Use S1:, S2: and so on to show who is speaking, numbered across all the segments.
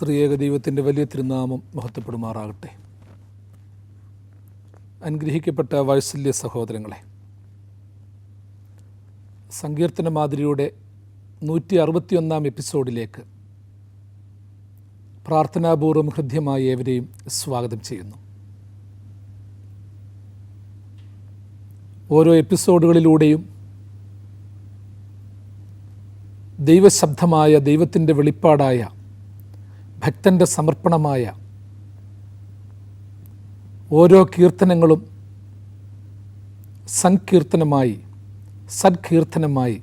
S1: ത്രിയേക ദൈവത്തിൻ്റെ വലിയ തിരുനാമം മഹത്വപ്പെടുമാറാകട്ടെ. അനുഗ്രഹിക്കപ്പെട്ട വാത്സല്യ സഹോദരങ്ങളെ, സങ്കീർത്തന മാതിരിയുടെ 161 എപ്പിസോഡിലേക്ക് പ്രാർത്ഥനാപൂർവ്വം ഹൃദ്യമായി ഏവരെയും സ്വാഗതം ചെയ്യുന്നു. ഓരോ എപ്പിസോഡുകളിലൂടെയും ദൈവശബ്ദമായ, ദൈവത്തിൻ്റെ വെളിപ്പാടായ, ഭക്തൻ്റെ സമർപ്പണമായ ഓരോ കീർത്തനങ്ങളും സങ്കീർത്തനമായി, സദ്കീർത്തനമായി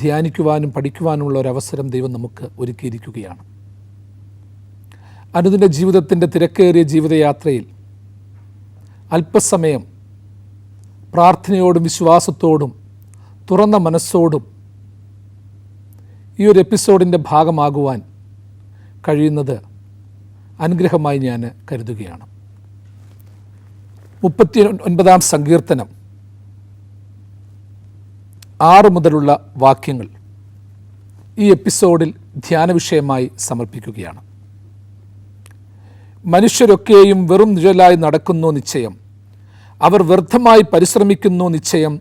S1: ധ്യാനിക്കുവാനും പഠിക്കുവാനുമുള്ള ഒരവസരം ദൈവം നമുക്ക് ഒരുക്കിയിരിക്കുകയാണ്. അനുദിന ജീവിതത്തിൻ്റെ തിരക്കേറിയ ജീവിതയാത്രയിൽ അല്പസമയം പ്രാർത്ഥനയോടും വിശ്വാസത്തോടും തുറന്ന മനസ്സോടും ഈ ഒരു എപ്പിസോഡിൻ്റെ ഭാഗമാകുവാൻ കഴിയുന്നത് അനുഗ്രഹമായി ഞാൻ കരുതുകയാണ്. 39-ാം സങ്കീർത്തനം 6 മുതലുള്ള വാക്യങ്ങൾ ഈ എപ്പിസോഡിൽ ധ്യാന വിഷയമായി സമർപ്പിക്കുകയാണ്. മനുഷ്യരൊക്കെയും വെറും നിഴലായി നടക്കുന്നു നിശ്ചയം, അവർ വ്യർത്ഥമായി പരിശ്രമിക്കുന്നു നിശ്ചയം,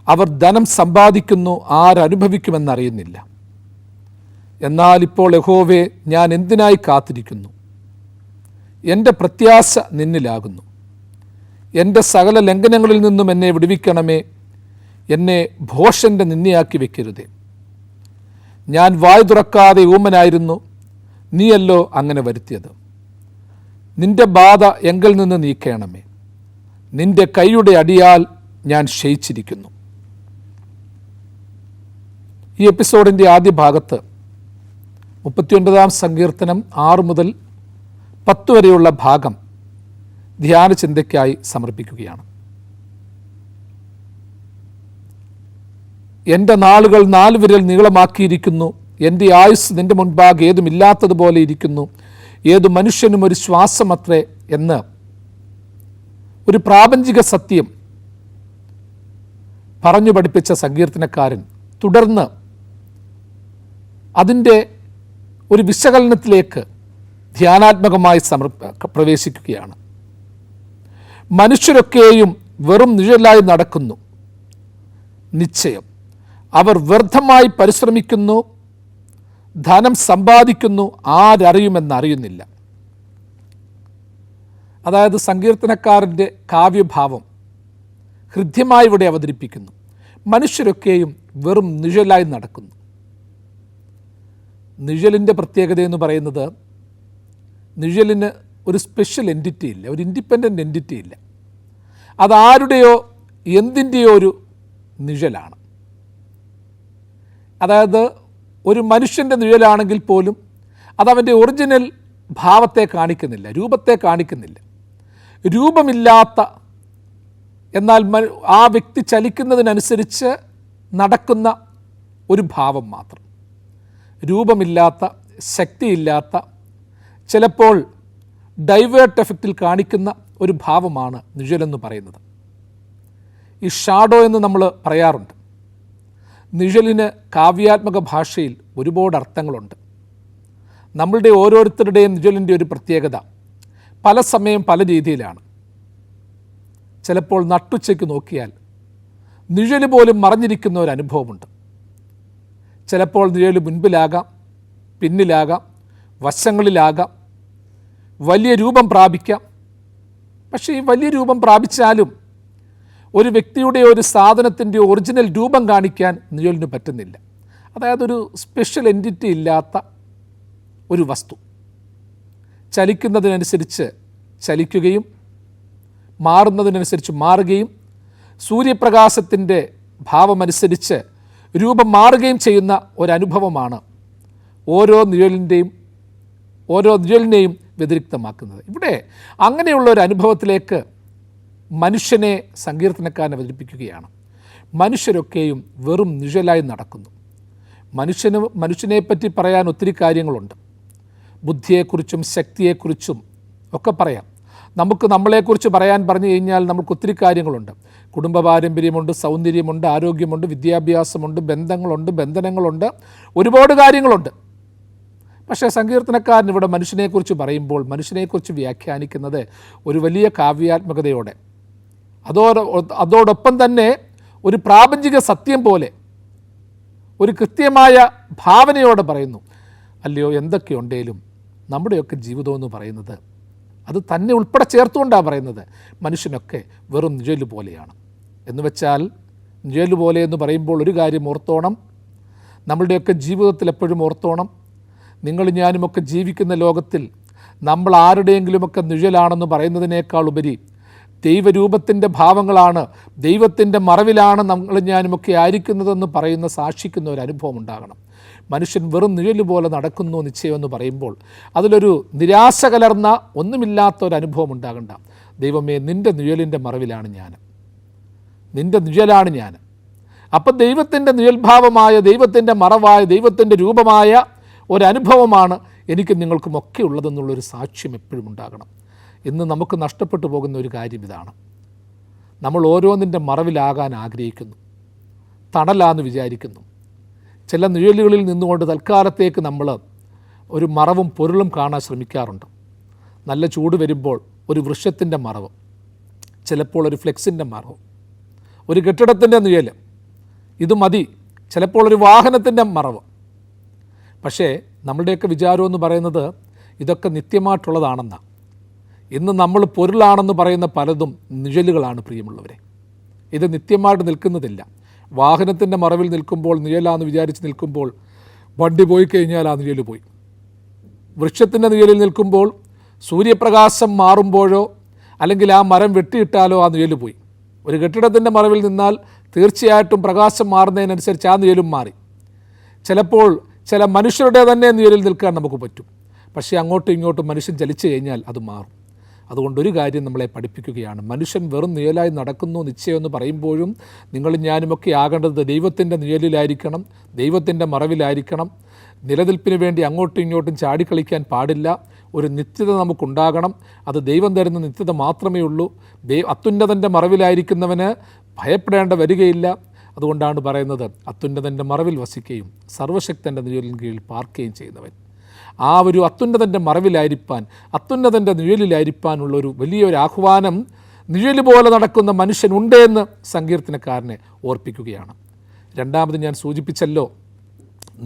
S1: അവർ ധനം സമ്പാദിക്കുന്നു, ആരനുഭവിക്കുമെന്നറിയുന്നില്ല. എന്നാൽ ഇപ്പോൾ യഹോവേ, ഞാൻ എന്തിനായി കാത്തിരിക്കുന്നു? എൻ്റെ പ്രത്യാശ നിന്നിലാകുന്നു. എൻ്റെ സകല ലംഘനങ്ങളിൽ നിന്നും എന്നെ വിടുവിക്കണമേ. എന്നെ ഭോഷൻ്റെ നിന്ദയാക്കി വെക്കരുതേ. ഞാൻ വായ് തുറക്കാതെ ഊമനായിരുന്നു, നീയല്ലോ അങ്ങനെ വരുത്തിയത്. നിൻ്റെ ബാധ എങ്കിൽ നിന്ന് നീക്കണമേ. നിൻ്റെ കൈയുടെ അടിയാൽ ഞാൻ ക്ഷയിച്ചിരിക്കുന്നു. ഈ എപ്പിസോഡിൻ്റെ ആദ്യ ഭാഗത്ത് 39-ാം സങ്കീർത്തനം 6 മുതൽ 10 വരെയുള്ള ഭാഗം ധ്യാന ചിന്തയ്ക്കായി സമർപ്പിക്കുകയാണ്. എൻ്റെ നാളുകൾ 4 വിരൽ നീളമാക്കിയിരിക്കുന്നു. എൻ്റെ ആയുസ് നിൻ്റെ മുൻപാകെ ഏതുമില്ലാത്തതുപോലെ ഇരിക്കുന്നു. ഏതു മനുഷ്യനും ഒരു ശ്വാസമത്രേ എന്ന് ഒരു പ്രാപഞ്ചിക സത്യം പറഞ്ഞു പഠിപ്പിച്ച സങ്കീർത്തനക്കാരൻ തുടർന്ന് അതിൻ്റെ ഒരു വിശകലനത്തിലേക്ക് ധ്യാനാത്മകമായി പ്രവേശിക്കുകയാണ്. മനുഷ്യരൊക്കെയും വെറും നിഴലായി നടക്കുന്നു നിശ്ചയം, അവർ വ്യർത്ഥമായി പരിശ്രമിക്കുന്നു, ധനം സമ്പാദിക്കുന്നു, ആരറിയുമെന്നറിയുന്നില്ല. അതായത് സങ്കീർത്തനക്കാരൻ്റെ കാവ്യഭാവം ഹൃദ്യമായി ഇവിടെ അവതരിപ്പിക്കുന്നു. മനുഷ്യരൊക്കെയും വെറും നിഴലായി നടക്കുന്നു. നിഴലിൻ്റെ പ്രത്യേകത എന്ന് പറയുന്നത്, നിഴലിന് ഒരു സ്പെഷ്യൽ എൻറ്റിറ്റി ഇല്ല, ഒരു ഇൻഡിപെൻഡൻ്റ് എൻറ്റിറ്റി ഇല്ല. അതാരുടെയോ എന്തിൻ്റെയോ ഒരു നിഴലാണ്. അതായത് ഒരു മനുഷ്യൻ്റെ നിഴലാണെങ്കിൽ പോലും അതവൻ്റെ ഒറിജിനൽ ഭാവത്തെ കാണിക്കുന്നില്ല, രൂപത്തെ കാണിക്കുന്നില്ല. രൂപമില്ലാത്ത, എന്നാൽ ആ വ്യക്തി ചലിക്കുന്നതിനനുസരിച്ച് നടക്കുന്ന ഒരു ഭാവം മാത്രം. രൂപമില്ലാത്ത, ശക്തിയില്ലാത്ത, ചിലപ്പോൾ ഡൈവേർട്ട് എഫക്റ്റിൽ കാണിക്കുന്ന ഒരു ഭാവമാണ് നിഴലെന്ന് പറയുന്നത്. ഈ ഷാഡോ എന്ന് നമ്മൾ പറയാറുണ്ട്. നിഴലിന് കാവ്യാത്മക ഭാഷയിൽ ഒരുപാട് അർത്ഥങ്ങളുണ്ട്. നമ്മളുടെ ഓരോരുത്തരുടെയും നിഴലിൻ്റെ ഒരു പ്രത്യേകത പല സമയം പല രീതിയിലാണ്. ചിലപ്പോൾ നട്ടുച്ചയ്ക്ക് നോക്കിയാൽ നിഴല് പോലും മറഞ്ഞിരിക്കുന്ന ഒരു അനുഭവമുണ്ട്. ചിലപ്പോൾ നിഴല് മുൻപിലാകാം, പിന്നിലാകാം, വശങ്ങളിലാകാം, വലിയ രൂപം പ്രാപിക്കാം. പക്ഷേ ഈ വലിയ രൂപം പ്രാപിച്ചാലും ഒരു വ്യക്തിയുടെ, ഒരു സാധനത്തിൻ്റെ ഒറിജിനൽ രൂപം കാണിക്കാൻ നിഴലിന് പറ്റുന്നില്ല. അതായത് ഒരു സ്പെഷ്യൽ എൻറ്റിറ്റി ഇല്ലാത്ത ഒരു വസ്തു ചലിക്കുന്നതിനനുസരിച്ച് ചലിക്കുകയും മാറുന്നതിനനുസരിച്ച് മാറുകയും സൂര്യപ്രകാശത്തിൻ്റെ ഭാവമനുസരിച്ച് രൂപം മാറുകയും ചെയ്യുന്ന ഒരനുഭവമാണ് ഓരോ നിഴലിനെയും വ്യതിരിക്തമാക്കുന്നത്. ഇവിടെ അങ്ങനെയുള്ള ഒരു അനുഭവത്തിലേക്ക് മനുഷ്യനെ സങ്കീർത്തനക്കാരൻ അവതരിപ്പിക്കുകയാണ്. മനുഷ്യരൊക്കെയും വെറും നിഴലായി നടക്കുന്നു. മനുഷ്യനെപ്പറ്റി പറയാൻ ഒത്തിരി കാര്യങ്ങളുണ്ട്. ബുദ്ധിയെക്കുറിച്ചും ശക്തിയെക്കുറിച്ചും ഒക്കെ പറയാം. നമുക്ക് നമ്മളെക്കുറിച്ച് പറഞ്ഞു കഴിഞ്ഞാൽ നമുക്ക് ഒത്തിരി കാര്യങ്ങളുണ്ട്. കുടുംബ പാരമ്പര്യമുണ്ട്, സൗന്ദര്യമുണ്ട്, ആരോഗ്യമുണ്ട്, വിദ്യാഭ്യാസമുണ്ട്, ബന്ധങ്ങളുണ്ട്, ബന്ധനങ്ങളുണ്ട്, ഒരുപാട് കാര്യങ്ങളുണ്ട്. പക്ഷേ സങ്കീർത്തനക്കാരൻ ഇവിടെ മനുഷ്യനെക്കുറിച്ച് പറയുമ്പോൾ മനുഷ്യനെക്കുറിച്ച് വ്യാഖ്യാനിക്കുന്നത് ഒരു വലിയ കാവ്യാത്മകതയോടെ, അതോടൊപ്പം തന്നെ ഒരു പ്രാപഞ്ചിക സത്യം പോലെ ഒരു കൃത്യമായ ഭാവനയോടെ പറയുന്നു. അല്ലയോ, എന്തൊക്കെയുണ്ടേലും നമ്മുടെയൊക്കെ ജീവിതമെന്ന് പറയുന്നത് അത് തന്നെ ഉൾപ്പെടെ ചേർത്തുകൊണ്ടാണ് പറയുന്നത്. മനുഷ്യനൊക്കെ വെറും നിഴല് പോലെയാണ് എന്ന് വെച്ചാൽ, നിഴല് പോലെ എന്ന് പറയുമ്പോൾ ഒരു കാര്യം ഓർത്തോണം, നമ്മളുടെയൊക്കെ ജീവിതത്തിൽ എപ്പോഴും ഓർത്തോണം, നിങ്ങൾ ഞാനുമൊക്കെ ജീവിക്കുന്ന ലോകത്തിൽ നമ്മൾ ആരുടെയെങ്കിലുമൊക്കെ നിഴലാണെന്ന് പറയുന്നതിനേക്കാൾ ഉപരി ദൈവരൂപത്തിൻ്റെ ഭാവങ്ങളാണ്, ദൈവത്തിൻ്റെ മറവിലാണ് നമ്മൾ ഞാനുമൊക്കെ ആയിരിക്കുന്നതെന്ന് പറയുന്ന സാക്ഷിക്കുന്ന ഒരു അനുഭവം ഉണ്ടാകണം. മനുഷ്യൻ വെറും നിഴല് പോലെ നടക്കുന്നു നിശ്ചയമെന്ന് പറയുമ്പോൾ അതിലൊരു നിരാശ കലർന്ന ഒന്നുമില്ലാത്ത ഒരു അനുഭവം ഉണ്ടാകണ്ട. ദൈവമേ, നിൻ്റെ നിഴലിൻ്റെ മറവിലാണ് ഞാൻ, നിൻ്റെ നിഴലാണ് ഞാൻ. അപ്പം ദൈവത്തിൻ്റെ നിഴൽഭാവമായ, ദൈവത്തിൻ്റെ മറവായ, ദൈവത്തിൻ്റെ രൂപമായ ഒരനുഭവമാണ് എനിക്ക് നിങ്ങൾക്കുമൊക്കെ ഉള്ളതെന്നുള്ളൊരു സാക്ഷ്യം എപ്പോഴും ഉണ്ടാകണം. ഇന്ന് നമുക്ക് നഷ്ടപ്പെട്ടു പോകുന്ന ഒരു കാര്യം ഇതാണ്. നമ്മൾ ഓരോന്നിൻ്റെ മറവിലാകാൻ ആഗ്രഹിക്കുന്നു, തണലാന്ന് വിചാരിക്കുന്നു. ചില നിഴലുകളിൽ നിന്നുകൊണ്ട് തൽക്കാലത്തേക്ക് നമ്മൾ ഒരു മറവും പൊരുളും കാണാൻ ശ്രമിക്കാറുണ്ട്. നല്ല ചൂട് വരുമ്പോൾ ഒരു വൃക്ഷത്തിൻ്റെ മറവ്, ചിലപ്പോൾ ഒരു ഫ്ലെക്സിൻ്റെ മറവ്, ഒരു കെട്ടിടത്തിൻ്റെ നിഴൽ, ഇത് മതി. ചിലപ്പോൾ ഒരു വാഹനത്തിൻ്റെ മറവ്. പക്ഷേ നമ്മളുടെയൊക്കെ വിചാരമെന്ന് പറയുന്നത് ഇതൊക്കെ നിത്യമായിട്ടുള്ളതാണെന്നാണ്. ഇന്ന് നമ്മൾ പൊരുളാണെന്ന് പറയുന്ന പലതും നിഴലുകളാണ് പ്രിയമുള്ളവരെ. ഇത് നിത്യമായിട്ട് നിൽക്കുന്നതില്ല. വാഹനത്തിൻ്റെ മറവിൽ നിൽക്കുമ്പോൾ, നിഴലാന്ന് വിചാരിച്ച് നിൽക്കുമ്പോൾ വണ്ടി പോയി കഴിഞ്ഞാൽ ആ നിഴൽ പോയി. വൃക്ഷത്തിൻ്റെ നിഴലിൽ നിൽക്കുമ്പോൾ സൂര്യപ്രകാശം മാറുമ്പോഴോ അല്ലെങ്കിൽ ആ മരം വെട്ടിയിട്ടാലോ ആ നിഴൽ പോയി. ഒരു കെട്ടിടത്തിൻ്റെ മറവിൽ നിന്നാൽ തീർച്ചയായിട്ടും പ്രകാശം മാറുന്നതിനനുസരിച്ച് ആ നിഴലും മാറി. ചിലപ്പോൾ ചില മനുഷ്യരുടെ തന്നെ നിഴലിൽ നിൽക്കാൻ നമുക്ക് പറ്റും. പക്ഷേ അങ്ങോട്ടും ഇങ്ങോട്ടും മനുഷ്യൻ ചലിച്ചു കഴിഞ്ഞാൽ അത് മാറും. അതുകൊണ്ടൊരു കാര്യം നമ്മളെ പഠിപ്പിക്കുകയാണ്, മനുഷ്യൻ വെറും നിഴലായി നടക്കുന്നു നിശ്ചയമെന്ന് പറയുമ്പോഴും നിങ്ങളും ഞാനുമൊക്കെ ആകേണ്ടത് ദൈവത്തിൻ്റെ നിഴലിലായിരിക്കണം, ദൈവത്തിൻ്റെ മറവിലായിരിക്കണം. നിലനിൽപ്പിന് വേണ്ടി അങ്ങോട്ടും ഇങ്ങോട്ടും ചാടിക്കളിക്കാൻ പാടില്ല. ഒരു നിത്യത നമുക്കുണ്ടാകണം. അത് ദൈവം തരുന്ന നിത്യത മാത്രമേ ഉള്ളൂ. അത്യുന്നതൻ്റെ മറവിലായിരിക്കുന്നവന് ഭയപ്പെടേണ്ട വരികയില്ല. അതുകൊണ്ടാണ് പറയുന്നത്, അത്യുന്നതൻ്റെ മറവിൽ വസിക്കുകയും സർവശക്തൻ്റെ നിഴലിൻ കീഴിൽ പാർക്കുകയും ചെയ്യുന്നവൻ. ആ ഒരു അത്യുന്നതൻ്റെ മറവിലായിരിക്കാൻ, അത്യുന്നതൻ്റെ നിഴലിലായിരിക്കാനുള്ളൊരു വലിയൊരു ആഹ്വാനം നിഴല് പോലെ നടക്കുന്ന മനുഷ്യനുണ്ട് എന്ന് സങ്കീർത്തനക്കാരനെ ഓർപ്പിക്കുകയാണ്. രണ്ടാമത് ഞാൻ സൂചിപ്പിച്ചല്ലോ,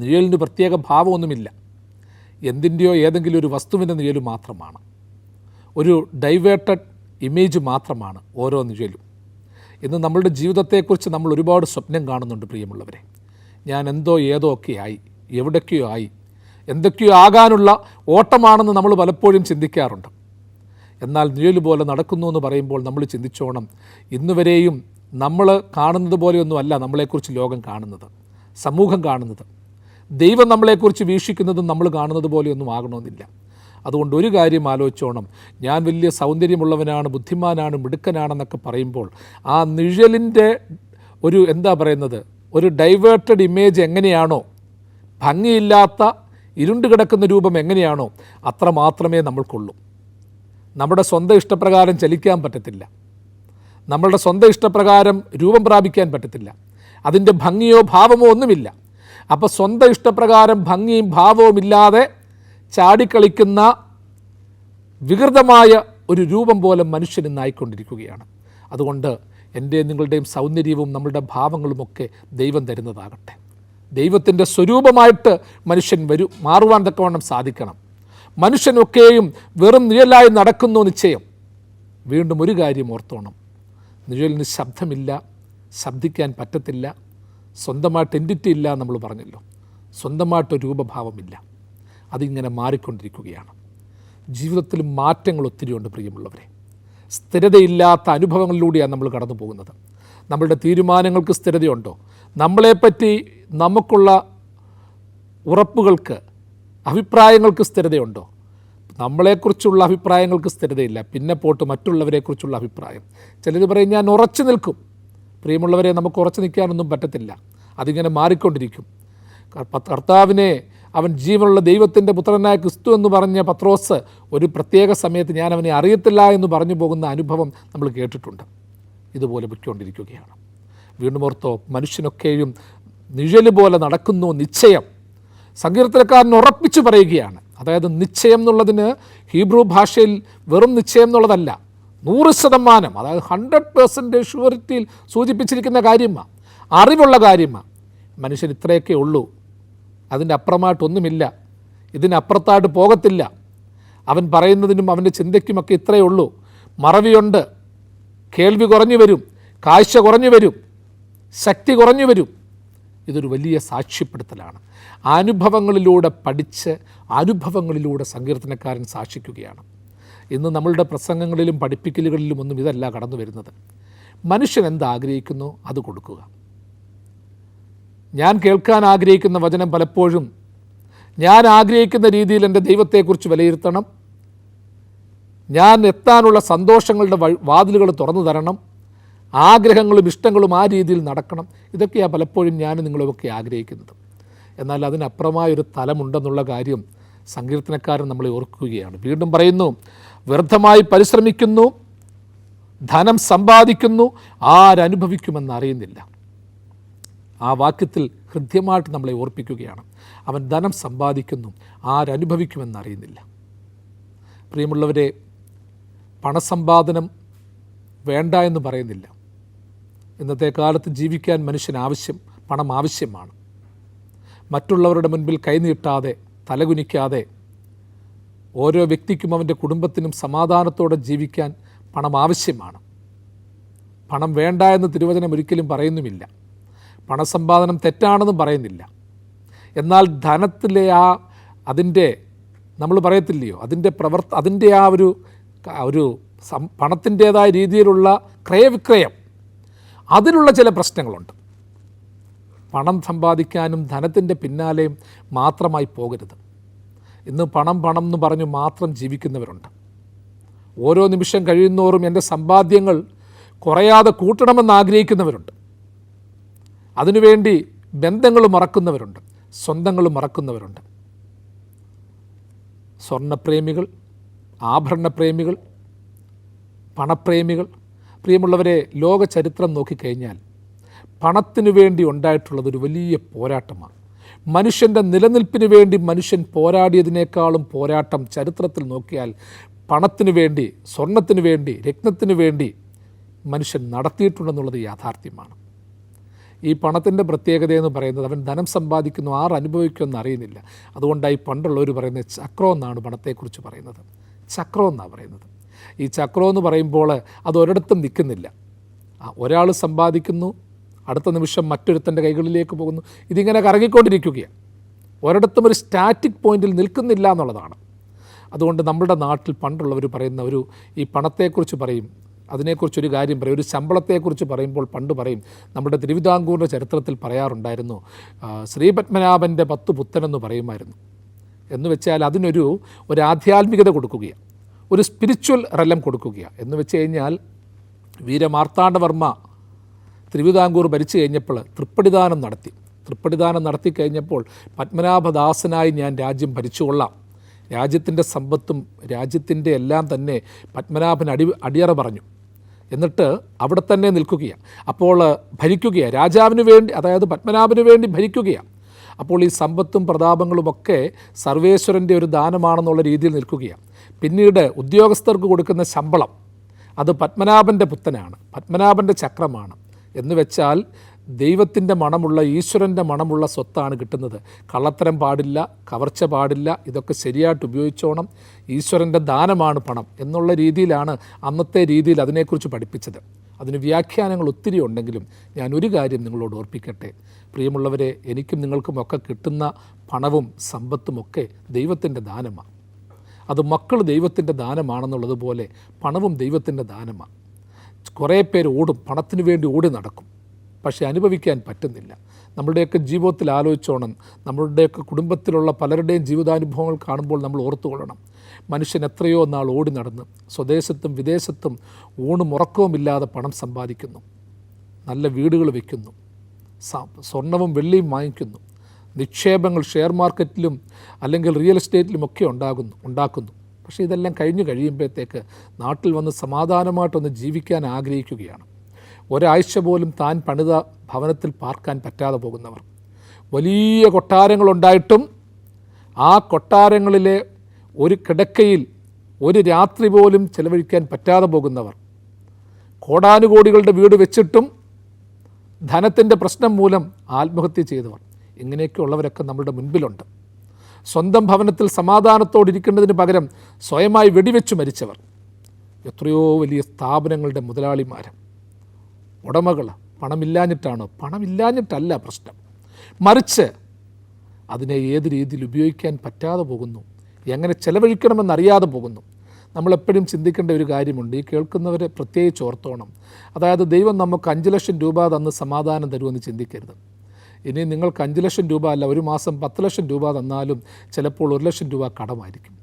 S1: നിഴലിന് പ്രത്യേക ഭാവമൊന്നുമില്ല. എന്തിൻ്റെയോ ഏതെങ്കിലും ഒരു വസ്തുവിൻ്റെ നിഴല് മാത്രമാണ്, ഒരു ഡൈവേർട്ടഡ് ഇമേജ് മാത്രമാണ് ഓരോ നിഴലും. ഇന്ന് നമ്മളുടെ ജീവിതത്തെക്കുറിച്ച് നമ്മൾ ഒരുപാട് സ്വപ്നം കാണുന്നുണ്ട് പ്രിയമുള്ളവരെ. ഞാൻ എന്തോ ഏതോ ഒക്കെ ആയി, എവിടേക്കോ ആയി, എന്തൊക്കെയോ ആകാനുള്ള ഓട്ടമാണെന്ന് നമ്മൾ പലപ്പോഴും ചിന്തിക്കാറുണ്ട്. എന്നാൽ നിഴല് പോലെ നടക്കുന്നു എന്ന് പറയുമ്പോൾ നമ്മൾ ചിന്തിച്ചോണം, ഇന്നുവരെയും നമ്മൾ കാണുന്നത് പോലെയൊന്നുമല്ല നമ്മളെക്കുറിച്ച് ലോകം കാണുന്നത്, സമൂഹം കാണുന്നത്. ദൈവം നമ്മളെക്കുറിച്ച് വീക്ഷിക്കുന്നതും നമ്മൾ കാണുന്നത് പോലെയൊന്നും ആകണമെന്നില്ല. അതുകൊണ്ട് ഒരു കാര്യം ആലോചിച്ചോണം, ഞാൻ വലിയ സൗന്ദര്യമുള്ളവനാണ്, ബുദ്ധിമാനാണ്, മിടുക്കനാണെന്നൊക്കെ പറയുമ്പോൾ ആ നിഴലിൻ്റെ ഒരു ഒരു ഡൈവേർട്ടഡ് ഇമേജ് എങ്ങനെയാണോ, ഭംഗിയില്ലാത്ത ഇരുണ്ട് കിടക്കുന്ന രൂപം എങ്ങനെയാണോ അത്ര മാത്രമേ നമ്മൾക്കുള്ളൂ. നമ്മുടെ സ്വന്തം ഇഷ്ടപ്രകാരം ചലിക്കാൻ പറ്റത്തില്ല, നമ്മളുടെ സ്വന്തം ഇഷ്ടപ്രകാരം രൂപം പ്രാപിക്കാൻ പറ്റത്തില്ല, അതിൻ്റെ ഭംഗിയോ ഭാവമോ ഒന്നുമില്ല. അപ്പോൾ സ്വന്തം ഇഷ്ടപ്രകാരം ഭംഗിയും ഭാവവും ഇല്ലാതെ ചാടിക്കളിക്കുന്ന വികൃതമായ ഒരു രൂപം പോലെ മനുഷ്യൻ ഇന്നായിക്കൊണ്ടിരിക്കുകയാണ്. അതുകൊണ്ട് എൻ്റെ നിങ്ങളുടെയും സൗന്ദര്യവും നമ്മളുടെ ഭാവങ്ങളുമൊക്കെ ദൈവം തരുന്നതാകട്ടെ. ദൈവത്തിൻ്റെ സ്വരൂപമായിട്ട് മനുഷ്യൻ മാറുവാൻ തക്കവണ്ണം സാധിക്കണം. മനുഷ്യനൊക്കെയും വെറും നിഴലായി നടക്കുന്നു നിശ്ചയം. വീണ്ടും ഒരു കാര്യം ഓർത്തോണം, നിഴലിന് ശബ്ദമില്ല, ശബ്ദിക്കാൻ പറ്റത്തില്ല, സ്വന്തമായിട്ട് എൻറ്റിറ്റി ഇല്ല നമ്മൾ പറഞ്ഞല്ലോ, സ്വന്തമായിട്ട് രൂപഭാവമില്ല. അതിങ്ങനെ മാറിക്കൊണ്ടിരിക്കുകയാണ്. ജീവിതത്തിൽ മാറ്റങ്ങൾ ഒത്തിരിയുണ്ട് പ്രിയമുള്ളവരെ. സ്ഥിരതയില്ലാത്ത അനുഭവങ്ങളിലൂടെയാണ് നമ്മൾ കടന്നു പോകുന്നത്. നമ്മളുടെ തീരുമാനങ്ങൾക്ക് സ്ഥിരതയുണ്ടോ? നമ്മളെപ്പറ്റി നമുക്കുള്ള ഉറപ്പുകൾക്ക്, അഭിപ്രായങ്ങൾക്ക് സ്ഥിരതയുണ്ടോ? നമ്മളെക്കുറിച്ചുള്ള അഭിപ്രായങ്ങൾക്ക് സ്ഥിരതയില്ല. പിന്നെ പോട്ട് മറ്റുള്ളവരെക്കുറിച്ചുള്ള അഭിപ്രായം. ചിലർ പറയും ഞാൻ ഉറച്ചു നിൽക്കും. പ്രിയമുള്ളവരെ, നമുക്ക് ഉറച്ചു നിൽക്കാനൊന്നും പറ്റത്തില്ല. അതിങ്ങനെ മാറിക്കൊണ്ടിരിക്കും. കർത്താവിനെ അവൻ ജീവനുള്ള ദൈവത്തിൻ്റെ പുത്രനായ ക്രിസ്തു എന്ന് പറഞ്ഞ പത്രോസ് ഒരു പ്രത്യേക സമയത്ത് ഞാൻ അവനെ അറിയത്തില്ല എന്ന് പറഞ്ഞു പോകുന്ന അനുഭവം നമ്മൾ കേട്ടിട്ടുണ്ട്. ഇതുപോലെ പൊയ്ക്കൊണ്ടിരിക്കുകയാണ്. വീണ്ടും ഓർത്തോ, മനുഷ്യനൊക്കെയും നിഴല് പോലെ നടക്കുന്നു നിശ്ചയം. സങ്കീർത്തനക്കാരൻ ഉറപ്പിച്ചു പറയുകയാണ്. അതായത് നിശ്ചയം എന്നുള്ളതിന് ഹീബ്രു ഭാഷയിൽ വെറും നിശ്ചയം എന്നുള്ളതല്ല, 100%, അതായത് 100% ഷുവറിറ്റിയിൽ സൂചിപ്പിച്ചിരിക്കുന്ന കാര്യമാണ്, അറിവുള്ള കാര്യമാണ്. മനുഷ്യൻ ഇത്രയൊക്കെ ഉള്ളൂ, അതിൻ്റെ അപ്പുറമായിട്ടൊന്നുമില്ല, ഇതിനപ്പുറത്തായിട്ട് പോകത്തില്ല. അവൻ പറയുന്നതിനും അവൻ്റെ ചിന്തയ്ക്കുമൊക്കെ ഇത്രയേ ഉള്ളൂ. മറവിയുണ്ട്, കേൾവി കുറഞ്ഞു വരും, കാഴ്ച കുറഞ്ഞു വരും, ശക്തി കുറഞ്ഞു വരും. ഇതൊരു വലിയ സാക്ഷ്യപ്പെടുത്തലാണ്. അനുഭവങ്ങളിലൂടെ പഠിച്ച് അനുഭവങ്ങളിലൂടെ സങ്കീർത്തനക്കാരൻ സാക്ഷിക്കുകയാണ്. ഇന്ന് നമ്മളുടെ പ്രസംഗങ്ങളിലും പഠിപ്പിക്കലുകളിലും ഒന്നും ഇതല്ല കടന്നു വരുന്നത്. മനുഷ്യൻ എന്താഗ്രഹിക്കുന്നു അത് കൊടുക്കുക. ഞാൻ കേൾക്കാൻ ആഗ്രഹിക്കുന്ന വചനം പലപ്പോഴും ഞാൻ ആഗ്രഹിക്കുന്ന രീതിയിൽ എൻ്റെ ദൈവത്തെക്കുറിച്ച് വിലയിരുത്തണം, ഞാൻ എത്താനുള്ള സന്തോഷങ്ങളുടെ വാതിലുകൾ തുറന്നു തരണം, ആഗ്രഹങ്ങളും ഇഷ്ടങ്ങളും ആ രീതിയിൽ നടക്കണം. ഇതൊക്കെയാണ് പലപ്പോഴും ഞാൻ നിങ്ങളുമൊക്കെ ആഗ്രഹിക്കുന്നത്. എന്നാൽ അതിനപ്പുറമായൊരു തലമുണ്ടെന്നുള്ള കാര്യം സങ്കീർത്തനക്കാരൻ നമ്മളെ ഓർക്കുകയാണ്. വീണ്ടും പറയുന്നു, വ്യർത്ഥമായി പരിശ്രമിക്കുന്നു, ധനം സമ്പാദിക്കുന്നു, ആരനുഭവിക്കുമെന്നറിയുന്നില്ല. ആ വാക്യത്തിൽ ഹൃദ്യമായിട്ട് നമ്മളെ ഓർപ്പിക്കുകയാണ്. അവൻ ധനം സമ്പാദിക്കുന്നു, ആരനുഭവിക്കുമെന്നറിയുന്നില്ല. പ്രിയമുള്ളവരെ, പണസമ്പാദനം വേണ്ട എന്ന് പറയുന്നില്ല. ഇന്നത്തെ കാലത്ത് ജീവിക്കാൻ പണം ആവശ്യമാണ്. മറ്റുള്ളവരുടെ മുൻപിൽ കൈനീട്ടാതെ, തലകുനിക്കാതെ, ഓരോ വ്യക്തിക്കും അവൻ്റെ കുടുംബത്തിനും സമാധാനത്തോടെ ജീവിക്കാൻ പണം ആവശ്യമാണ്. പണം വേണ്ട എന്ന് തിരുവചനം ഒരിക്കലും പറയുന്നുമില്ല. പണസമ്പാദനം തെറ്റാണെന്നും പറയുന്നില്ല. എന്നാൽ ധനത്തിലെ അതിൻ്റെ നമ്മൾ പറയത്തില്ലയോ, അതിൻ്റെ ഒരു പണത്തിൻ്റേതായ രീതിയിലുള്ള ക്രയവിക്രയം, അതിലുള്ള ചില പ്രശ്നങ്ങളുണ്ട്. പണം സമ്പാദിക്കാനും ധനത്തിൻ്റെ പിന്നാലെയും മാത്രമായി പോകരുത്. ഇന്ന് പണം എന്ന് പറഞ്ഞു മാത്രം ജീവിക്കുന്നവരുണ്ട്. ഓരോ നിമിഷം കഴിയുന്നോറും എൻ്റെ സമ്പാദ്യങ്ങൾ കുറയാതെ കൂട്ടണമെന്ന് ആഗ്രഹിക്കുന്നവരുണ്ട്. അതിനുവേണ്ടി ബന്ധങ്ങൾ മറക്കുന്നവരുണ്ട്, സ്വന്തങ്ങൾ മറക്കുന്നവരുണ്ട്. സ്വർണ്ണപ്രേമികൾ, ആഭരണപ്രേമികൾ, പണപ്രേമികൾ. പ്രിയമുള്ളവരെ, ലോക ചരിത്രം നോക്കിക്കഴിഞ്ഞാൽ പണത്തിനു വേണ്ടി ഉണ്ടായിട്ടുള്ളതൊരു വലിയ പോരാട്ടമാണ്. മനുഷ്യൻ്റെ നിലനിൽപ്പിന് വേണ്ടി മനുഷ്യൻ പോരാടിയതിനേക്കാളും പോരാട്ടം ചരിത്രത്തിൽ നോക്കിയാൽ പണത്തിനു വേണ്ടി, സ്വർണത്തിനു വേണ്ടി, രത്നത്തിനു വേണ്ടി മനുഷ്യൻ നടത്തിയിട്ടുണ്ടെന്നുള്ളത് യാഥാർത്ഥ്യമാണ്. ഈ പണത്തിൻ്റെ പ്രത്യേകതയെന്ന് പറയുന്നത് അവൻ ധനം സമ്പാദിക്കുന്നു, അനുഭവിക്കുമെന്ന് അറിയുന്നില്ല. അതുകൊണ്ടായി പണ്ടുള്ളവർ പറയുന്നത് ചക്രം എന്നാണ് പണത്തെക്കുറിച്ച് പറയുന്നത്. ചക്രം എന്നാണ് പറയുന്നത്. ഈ ചക്രം എന്ന് പറയുമ്പോൾ അത് ഒരിടത്തും നിൽക്കുന്നില്ല. ഒരാൾ സമ്പാദിക്കുന്നു, അടുത്ത നിമിഷം മറ്റൊരുത്തൻ്റെ കൈകളിലേക്ക് പോകുന്നു. ഇതിങ്ങനെ കറങ്ങിക്കൊണ്ടിരിക്കുകയാണ്. ഒരിടത്തും ഒരു സ്റ്റാറ്റിക് പോയിന്റിൽ നിൽക്കുന്നില്ല എന്നുള്ളതാണ്. അതുകൊണ്ട് നമ്മുടെ നാട്ടിൽ പണ്ടുള്ളവർ പറയുന്ന ഈ പണത്തെക്കുറിച്ച് പറയും, അതിനെക്കുറിച്ചൊരു കാര്യം പറയും. ഒരു ശമ്പളത്തെക്കുറിച്ച് പറയുമ്പോൾ പണ്ട് പറയും, നമ്മുടെ തിരുവിതാംകൂറിൻ്റെ ചരിത്രത്തിൽ പറയാറുണ്ടായിരുന്നു, ശ്രീപത്മനാഭൻ്റെ 10 പുത്തനെന്ന് പറയുമായിരുന്നു. എന്ന് വെച്ചാൽ അതിനൊരു ആധ്യാത്മികത കൊടുക്കുകയാണ്, ഒരു സ്പിരിച്വൽ റെലം കൊടുക്കുകയാണ്. എന്ന് വെച്ച് കഴിഞ്ഞാൽ വീരമാർത്താണ്ഡവർമ്മ തിരുവിതാംകൂർ ഭരിച്ചു കഴിഞ്ഞപ്പോൾ തൃപ്പടിദാനം നടത്തി കഴിഞ്ഞപ്പോൾ പത്മനാഭദാസനായി ഞാൻ രാജ്യം ഭരിച്ചുകൊള്ളാം, രാജ്യത്തിൻ്റെ സമ്പത്തും രാജ്യത്തിൻ്റെ എല്ലാം തന്നെ പത്മനാഭൻ അടിയറ പറഞ്ഞു. എന്നിട്ട് അവിടെ തന്നെ നിൽക്കുകയാണ്. അപ്പോൾ ഭരിക്കുകയാണ്, രാജാവിന് വേണ്ടി, അതായത് പത്മനാഭന് വേണ്ടി ഭരിക്കുകയാണ്. അപ്പോൾ ഈ സമ്പത്തും പ്രതാപങ്ങളുമൊക്കെ സർവേശ്വരൻ്റെ ഒരു ദാനമാണെന്നുള്ള രീതിയിൽ നിൽക്കുകയാണ്. പിന്നീട് ഉദ്യോഗസ്ഥർക്ക് കൊടുക്കുന്ന ശമ്പളം അത് പത്മനാഭൻ്റെ പുത്തനാണ്, പത്മനാഭൻ്റെ ചക്രമാണ്. എന്ന് വെച്ചാൽ ദൈവത്തിൻ്റെ മണമുള്ള, ഈശ്വരൻ്റെ മണമുള്ള സ്വത്താണ് കിട്ടുന്നത്. കള്ളത്തരം പാടില്ല, കവർച്ച പാടില്ല, ഇതൊക്കെ ശരിയായിട്ട് ഉപയോഗിച്ചോണം, ഈശ്വരൻ്റെ ദാനമാണ് പണം എന്നുള്ള രീതിയിലാണ് അന്നത്തെ രീതിയിൽ അതിനെക്കുറിച്ച് പഠിപ്പിച്ചത്. അതിന് വ്യാഖ്യാനങ്ങൾ ഒത്തിരി ഉണ്ടെങ്കിലും ഞാൻ ഒരു കാര്യം നിങ്ങളോട് ഓർപ്പിക്കട്ടെ പ്രിയമുള്ളവരെ, എനിക്കും നിങ്ങൾക്കുമൊക്കെ കിട്ടുന്ന പണവും സമ്പത്തുമൊക്കെ ദൈവത്തിൻ്റെ ദാനമാണ്. അത് മക്കൾ ദൈവത്തിൻ്റെ ദാനമാണെന്നുള്ളതുപോലെ പണവും ദൈവത്തിൻ്റെ ദാനമാണ്. കുറേ പേര് പണത്തിന് വേണ്ടി ഓടി നടക്കും, പക്ഷേ അനുഭവിക്കാൻ പറ്റുന്നില്ല. നമ്മളുടെയൊക്കെ ജീവിതത്തിൽ ആലോചിച്ചോണം, നമ്മളുടെയൊക്കെ കുടുംബത്തിലുള്ള പലരുടെയും ജീവിതാനുഭവങ്ങൾ കാണുമ്പോൾ നമ്മൾ ഓർത്തുകൊള്ളണം. മനുഷ്യൻ എത്രയോ നാൾ ഓടി നടന്ന് സ്വദേശത്തും വിദേശത്തും ഊണും ഉറക്കവുമില്ലാതെ പണം സമ്പാദിക്കുന്നു, നല്ല വീടുകൾ വയ്ക്കുന്നു, സ്വർണവും വെള്ളിയും വാങ്ങിക്കുന്നു, നിക്ഷേപങ്ങൾ ഷെയർ മാർക്കറ്റിലും അല്ലെങ്കിൽ റിയൽ എസ്റ്റേറ്റിലുമൊക്കെ ഉണ്ടാക്കുന്നു. പക്ഷേ ഇതെല്ലാം കഴിയുമ്പോഴത്തേക്ക് നാട്ടിൽ വന്ന് സമാധാനമായിട്ടൊന്ന് ജീവിക്കാൻ ആഗ്രഹിക്കുകയാണ്. ഒരാഴ്ച പോലും താൻ പണിത ഭവനത്തിൽ പാർക്കാൻ പറ്റാതെ പോകുന്നവർ, വലിയ കൊട്ടാരങ്ങളുണ്ടായിട്ടും ആ കൊട്ടാരങ്ങളിലെ ഒരു കിടക്കയിൽ ഒരു രാത്രി പോലും ചെലവഴിക്കാൻ പറ്റാതെ പോകുന്നവർ, കോടാനുകോടികളുടെ വീട് വെച്ചിട്ടും ധനത്തിൻ്റെ പ്രശ്നം മൂലം ആത്മഹത്യ ചെയ്തവർ, ഇങ്ങനെയൊക്കെയുള്ളവരൊക്കെ നമ്മളുടെ മുൻപിലുണ്ട്. സ്വന്തം ഭവനത്തിൽ സമാധാനത്തോടിരിക്കേണ്ടതിന് പകരം സ്വയമായി വെടിവെച്ച് മരിച്ചവർ, എത്രയോ വലിയ സ്ഥാപനങ്ങളുടെ മുതലാളിമാർ, ഉടമകൾ. പണമില്ലാഞ്ഞിട്ടാണോ? പണമില്ലാഞ്ഞിട്ടല്ല പ്രശ്നം, മറിച്ച് അതിനെ ഏത് രീതിയിൽ ഉപയോഗിക്കാൻ പറ്റാതെ പോകുന്നു, എങ്ങനെ ചെലവഴിക്കണമെന്നറിയാതെ പോകുന്നു. നമ്മളെപ്പോഴും ചിന്തിക്കേണ്ട ഒരു കാര്യമുണ്ട്, ഈ കേൾക്കുന്നവരെ പ്രത്യേകിച്ച് ഓർത്തോണം. അതായത് ദൈവം നമുക്ക് 5 ലക്ഷം രൂപ തന്ന് സമാധാനം തരുമെന്ന് ചിന്തിക്കരുത്. ഇനി നിങ്ങൾക്ക് 5 ലക്ഷം രൂപ അല്ല, ഒരു മാസം 10 ലക്ഷം രൂപ തന്നാലും ചിലപ്പോൾ 1 ലക്ഷം രൂപ കടമായിരിക്കും.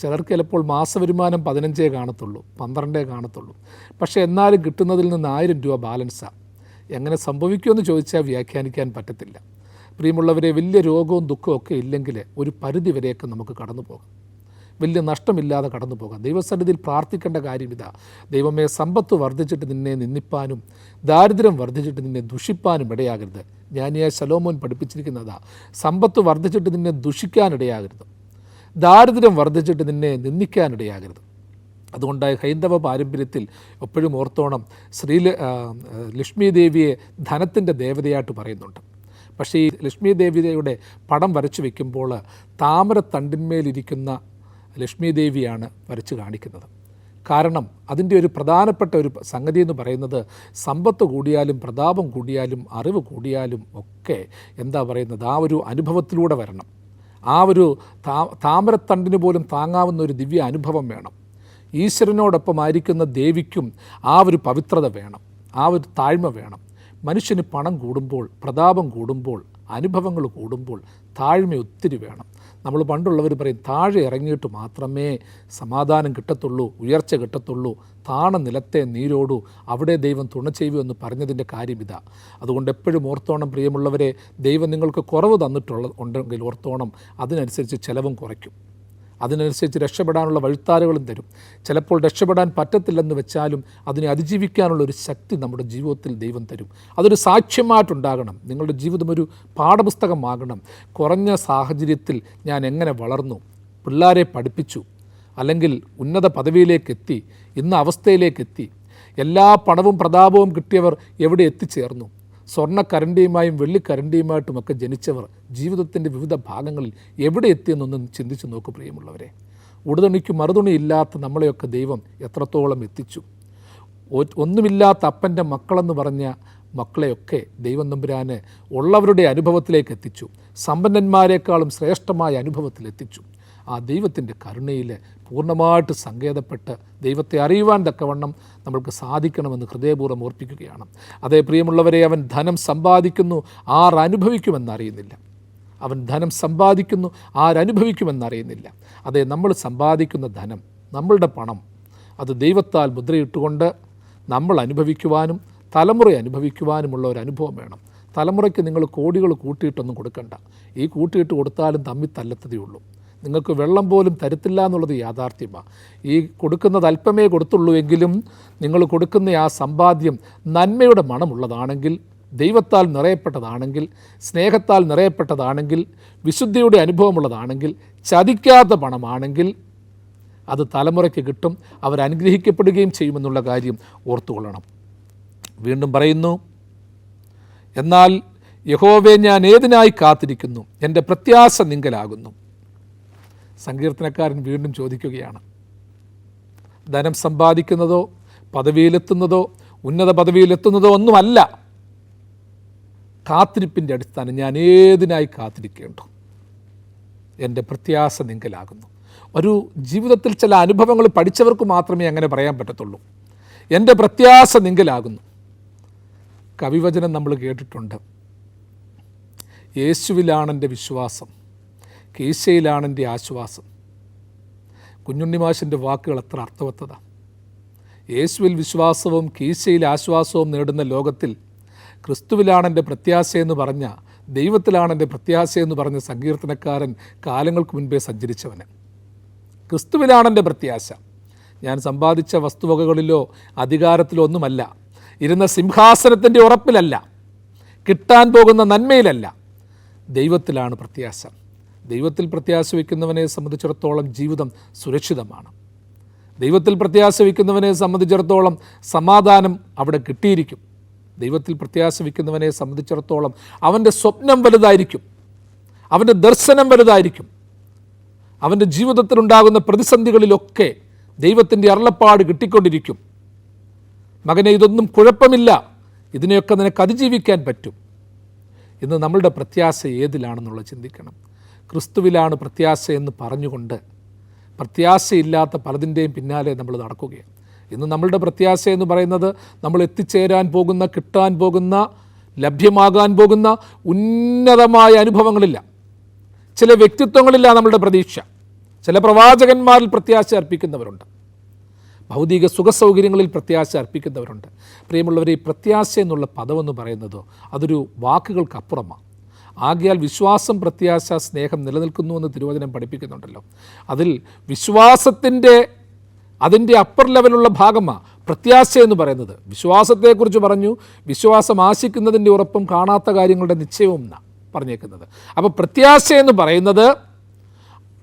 S1: ചിലർക്ക് ചിലപ്പോൾ മാസവരുമാനം 15 കാണത്തുള്ളൂ, 12 കാണത്തുള്ളൂ. പക്ഷേ എന്നാലും കിട്ടുന്നതിൽ നിന്ന് 1000 രൂപ ബാലൻസാണ്. എങ്ങനെ സംഭവിക്കുമെന്ന് ചോദിച്ചാൽ വ്യാഖ്യാനിക്കാൻ പറ്റത്തില്ല. പ്രിയമുള്ളവരെ, വലിയ രോഗവും ദുഃഖവും ഒക്കെ ഇല്ലെങ്കിൽ ഒരു പരിധി വരെയൊക്കെ നമുക്ക് കടന്നു പോകാം, വലിയ നഷ്ടമില്ലാതെ കടന്നു പോകാം. ദൈവസന്നിധിയിൽ പ്രാർത്ഥിക്കേണ്ട കാര്യം ഇതാ: ദൈവമേ, സമ്പത്ത് വർദ്ധിച്ചിട്ട് നിന്നെ നിന്ദിപ്പാനും ദാരിദ്ര്യം വർദ്ധിച്ചിട്ട് നിന്നെ ദുഷിപ്പാനും ഇടയാകരുത്. ജ്ഞാനിയായ ശലോമോൻ പഠിപ്പിച്ചിരിക്കുന്നതാ, സമ്പത്ത് വർദ്ധിച്ചിട്ട് നിന്നെ ദുഷിക്കാനിടയാകരുത്, ദാരിദ്ര്യം വർദ്ധിച്ചിട്ട് നിന്നെ നിന്ദിക്കാനിടയാകരുത്. അതുകൊണ്ട് ഹൈന്ദവ പാരമ്പര്യത്തിൽ എപ്പോഴും ഓർത്തോണം, ലക്ഷ്മി ദേവിയെ ധനത്തിൻ്റെ ദേവതയായിട്ട് പറയുന്നുണ്ട്. പക്ഷേ ഈ ലക്ഷ്മി ദേവിയുടെ പടം വരച്ചു വയ്ക്കുമ്പോൾ താമരത്തണ്ടിന്മേലിരിക്കുന്ന ലക്ഷ്മി ദേവിയാണ് വരച്ച് കാണിക്കുന്നത്. കാരണം അതിൻ്റെ ഒരു പ്രധാനപ്പെട്ട ഒരു സംഗതി എന്ന് പറയുന്നത്, സമ്പത്ത് കൂടിയാലും പ്രതാപം കൂടിയാലും അറിവ് കൂടിയാലും ഒക്കെ എന്താ പറയുന്നത്, ആ ഒരു അനുഭവത്തിലൂടെ വരണം. ആ ഒരു താമരത്തണ്ടിന് പോലും താങ്ങാവുന്ന ഒരു ദിവ്യ അനുഭവം വേണം. ഈശ്വരനോടൊപ്പം ആയിരിക്കുന്ന ദേവിക്കും ആ ഒരു പവിത്രത വേണം, ആ ഒരു താഴ്മ വേണം. മനുഷ്യന് പണം കൂടുമ്പോൾ, പ്രതാപം കൂടുമ്പോൾ, അനുഭവങ്ങൾ കൂടുമ്പോൾ താഴ്മ ഒത്തിരി വേണം. നമ്മൾ പണ്ടുള്ളവർ പറയും, താഴെ ഇറങ്ങിയിട്ട് മാത്രമേ സമാധാനം കിട്ടത്തുള്ളൂ, ഉയർച്ച കിട്ടത്തുള്ളൂ, താണ നിലത്തെ നീരോടു, അവിടെ ദൈവം തുണ ചെയ്യുമെന്ന് പറഞ്ഞതിൻ്റെ കാര്യം ഇതാ. അതുകൊണ്ട് എപ്പോഴും ഓർത്തോണം പ്രിയമുള്ളവരെ, ദൈവം നിങ്ങൾക്ക് കുറവ് ഉണ്ടെങ്കിൽ ഓർത്തോണം, അതിനനുസരിച്ച് ചിലവും കുറയ്ക്കും, അതിനനുസരിച്ച് രക്ഷപ്പെടാനുള്ള വഴിത്താരുകളും തരും. ചിലപ്പോൾ രക്ഷപ്പെടാൻ പറ്റത്തില്ലെന്ന് വെച്ചാലും അതിനെ അതിജീവിക്കാനുള്ളൊരു ശക്തി നമ്മുടെ ജീവിതത്തിൽ ദൈവം തരും. അതൊരു സാക്ഷ്യമായിട്ടുണ്ടാകണം. നിങ്ങളുടെ ജീവിതം ഒരു പാഠപുസ്തകമാകണം. കുറഞ്ഞ സാഹചര്യത്തിൽ ഞാൻ എങ്ങനെ വളർന്നു, പിള്ളേരെ പഠിപ്പിച്ചു, അല്ലെങ്കിൽ ഉന്നത പദവിയിലേക്കെത്തി, ഇന്ന അവസ്ഥയിലേക്കെത്തി, എല്ലാ പണവും പ്രതാപവും കിട്ടിയവർ എവിടെ എത്തിച്ചേർന്നു, സ്വർണ്ണക്കരണ്ടിയുമായും വെള്ളിക്കരണ്ടിയുമായിട്ടുമൊക്കെ ജനിച്ചവർ ജീവിതത്തിൻ്റെ വിവിധ ഭാഗങ്ങളിൽ എവിടെ എത്തിയെന്നൊന്നും ചിന്തിച്ച് നോക്കൂ പ്രിയമുള്ളവരെ. ഉടുതുണിക്ക് മറുതുണിയില്ലാത്ത നമ്മളെയൊക്കെ ദൈവം എത്രത്തോളം എത്തിച്ചു. ഒന്നുമില്ലാത്ത അപ്പൻ്റെ മക്കളെന്ന് പറഞ്ഞ മക്കളെയൊക്കെ ദൈവം തമ്പുരാന് ഉള്ളവരുടെ അനുഭവത്തിലേക്ക് എത്തിച്ചു, സമ്പന്നന്മാരെക്കാളും ശ്രേഷ്ഠമായ അനുഭവത്തിലെത്തിച്ചു. ആ ദൈവത്തിൻ്റെ കരുണയിൽ പൂർണ്ണമായിട്ട് സങ്കേതപ്പെട്ട് ദൈവത്തെ അറിയുവാൻ തക്കവണ്ണം നമ്മൾക്ക് സാധിക്കണമെന്ന് ഹൃദയപൂർവ്വം ഓർപ്പിക്കുകയാണ്. അതേ പ്രിയമുള്ളവരെ, അവൻ ധനം സമ്പാദിക്കുന്നു, ആരനുഭവിക്കുമെന്നറിയുന്നില്ല. അവൻ ധനം സമ്പാദിക്കുന്നു, ആരനുഭവിക്കുമെന്നറിയുന്നില്ല. അതേ, നമ്മൾ സമ്പാദിക്കുന്ന ധനം, നമ്മളുടെ പണം, അത് ദൈവത്താൽ മുദ്രയിട്ടുകൊണ്ട് നമ്മൾ അനുഭവിക്കുവാനും തലമുറ അനുഭവിക്കുവാനുമുള്ള ഒരു അനുഭവം വേണം. തലമുറയ്ക്ക് നിങ്ങൾ കോടികൾ കൂട്ടിയിട്ടൊന്നും കൊടുക്കണ്ട. ഈ കൂട്ടിയിട്ട് കൊടുത്താലും തമ്മിൽ തല്ലത്തതേ. നിങ്ങൾക്ക് വെള്ളം പോലും തരത്തില്ല എന്നുള്ളത് യാഥാർത്ഥ്യമാണ്. ഈ കൊടുക്കുന്നത് അല്പമേ കൊടുത്തുള്ളൂ എങ്കിലും നിങ്ങൾ കൊടുക്കുന്ന ആ സമ്പാദ്യം നന്മയുടെ മണമുള്ളതാണെങ്കിൽ, ദൈവത്താൽ നിറയപ്പെട്ടതാണെങ്കിൽ, സ്നേഹത്താൽ നിറയപ്പെട്ടതാണെങ്കിൽ, വിശുദ്ധിയുടെ അനുഭവമുള്ളതാണെങ്കിൽ, ചതിക്കാത്ത പണമാണെങ്കിൽ അത് തലമുറയ്ക്ക് കിട്ടും, അവരനുഗ്രഹിക്കപ്പെടുകയും ചെയ്യുമെന്നുള്ള കാര്യം ഓർത്തുകൊള്ളണം. വീണ്ടും പറയുന്നു, എന്നാൽ യഹോവേ, ഞാൻ ഏതിനായി കാത്തിരിക്കുന്നു, എൻ്റെ പ്രത്യാശ നിങ്കലാകുന്നു. സങ്കീർത്തനക്കാരൻ വീണ്ടും ചോദിക്കുകയാണ്, ധനം സമ്പാദിക്കുന്നതോ പദവിയിലെത്തുന്നതോ ഉന്നത പദവിയിലെത്തുന്നതോ ഒന്നുമല്ല കാത്തിരിപ്പിൻ്റെ അടിസ്ഥാനം. ഞാൻ ഏതിനായി കാത്തിരിക്കേണ്ടു, എൻ്റെ പ്രത്യാശ നിങ്കലാകുന്നു. ഒരു ജീവിതത്തിൽ ചില അനുഭവങ്ങൾ പഠിച്ചവർക്ക് മാത്രമേ അങ്ങനെ പറയാൻ പറ്റത്തുള്ളൂ. എൻ്റെ പ്രത്യാശ നിങ്കലാകുന്നു. കവിവചനം നമ്മൾ കേട്ടിട്ടുണ്ട്, യേശുവിലാണെൻ്റെ വിശ്വാസം, കീശയിലാണെൻ്റെ ആശ്വാസം. കുഞ്ഞുണ്ണിമാഷിൻ്റെ വാക്കുകൾ എത്ര അർത്ഥവത്തതാണ്. യേശുവിൽ വിശ്വാസവും കീശയിൽ ആശ്വാസവും നേടുന്ന ലോകത്തിൽ ക്രിസ്തുവിലാണെൻ്റെ പ്രത്യാശയെന്ന് പറഞ്ഞ, ദൈവത്തിലാണെൻ്റെ പ്രത്യാശയെന്ന് പറഞ്ഞ സങ്കീർത്തനക്കാരൻ കാലങ്ങൾക്ക് മുൻപേ സഞ്ചരിച്ചവന്. ക്രിസ്തുവിലാണെൻ്റെ പ്രത്യാശ. ഞാൻ സമ്പാദിച്ച വസ്തുവകകളിലോ അധികാരത്തിലോ ഒന്നുമല്ല, ഇരുന്ന സിംഹാസനത്തിൻ്റെ ഉറപ്പിലല്ല, കിട്ടാൻ പോകുന്ന നന്മയിലല്ല, ദൈവത്തിലാണ് പ്രത്യാശ. ദൈവത്തിൽ പ്രത്യാശ വയ്ക്കുന്നവനെ സംബന്ധിച്ചിടത്തോളം ജീവിതം സുരക്ഷിതമാണ്. ദൈവത്തിൽ പ്രത്യാശ വയ്ക്കുന്നവനെ സംബന്ധിച്ചിടത്തോളം സമാധാനം അവിടെ കിട്ടിയിരിക്കും. ദൈവത്തിൽ പ്രത്യാശ വയ്ക്കുന്നവനെ സംബന്ധിച്ചിടത്തോളം അവൻ്റെ സ്വപ്നം വലുതായിരിക്കും, അവൻ്റെ ദർശനം വലുതായിരിക്കും. അവൻ്റെ ജീവിതത്തിലുണ്ടാകുന്ന പ്രതിസന്ധികളിലൊക്കെ ദൈവത്തിൻ്റെ അരുളപ്പാട് കിട്ടിക്കൊണ്ടിരിക്കും. മകനെ, ഇതൊന്നും കുഴപ്പമില്ല, ഇതിനെയൊക്കെ നിനക്ക് അതിജീവിക്കാൻ പറ്റും. ഇന്ന് നമ്മളുടെ പ്രത്യാശ ഏതിലാണെന്നുള്ളത് ചിന്തിക്കണം. ക്രിസ്തുവിലാണ് പ്രത്യാശ എന്ന് പറഞ്ഞുകൊണ്ട് പ്രത്യാശയില്ലാത്ത പലതിൻ്റെയും പിന്നാലെ നമ്മൾ നടക്കുകയാണ്. ഇന്ന് നമ്മളുടെ പ്രത്യാശ എന്ന് പറയുന്നത് നമ്മൾ എത്തിച്ചേരാൻ പോകുന്ന, കിട്ടാൻ പോകുന്ന, ലഭ്യമാകാൻ പോകുന്ന ഉന്നതമായ അനുഭവങ്ങളില്ല, ചില വ്യക്തിത്വങ്ങളില്ല നമ്മളുടെ പ്രതീക്ഷ. ചില പ്രവാചകന്മാരിൽ പ്രത്യാശ അർപ്പിക്കുന്നവരുണ്ട്, ഭൗതിക സുഖസൗകര്യങ്ങളിൽ പ്രത്യാശ അർപ്പിക്കുന്നവരുണ്ട്. പ്രിയമുള്ളവരെ, ഈ പ്രത്യാശ എന്നുള്ള പദമെന്ന് പറയുന്നതോ അതൊരു വാക്കുകൾക്കപ്പുറമാണ്. ആകയാൽ വിശ്വാസം, പ്രത്യാശ, സ്നേഹം നിലനിൽക്കുന്നുവെന്ന് തിരുവചനം പഠിപ്പിക്കുന്നുണ്ടല്ലോ. അതിൽ വിശ്വാസത്തിൻ്റെ അതിൻ്റെ അപ്പർ ലെവലുള്ള ഭാഗമാണ് പ്രത്യാശ എന്ന് പറയുന്നത്. വിശ്വാസത്തെക്കുറിച്ച് പറഞ്ഞു, വിശ്വാസം ആശിക്കുന്നതിൻ്റെ ഉറപ്പും കാണാത്ത കാര്യങ്ങളുടെ നിശ്ചയവും എന്നാണ് പറഞ്ഞേക്കുന്നത്. അപ്പോൾ പ്രത്യാശ എന്ന് പറയുന്നത്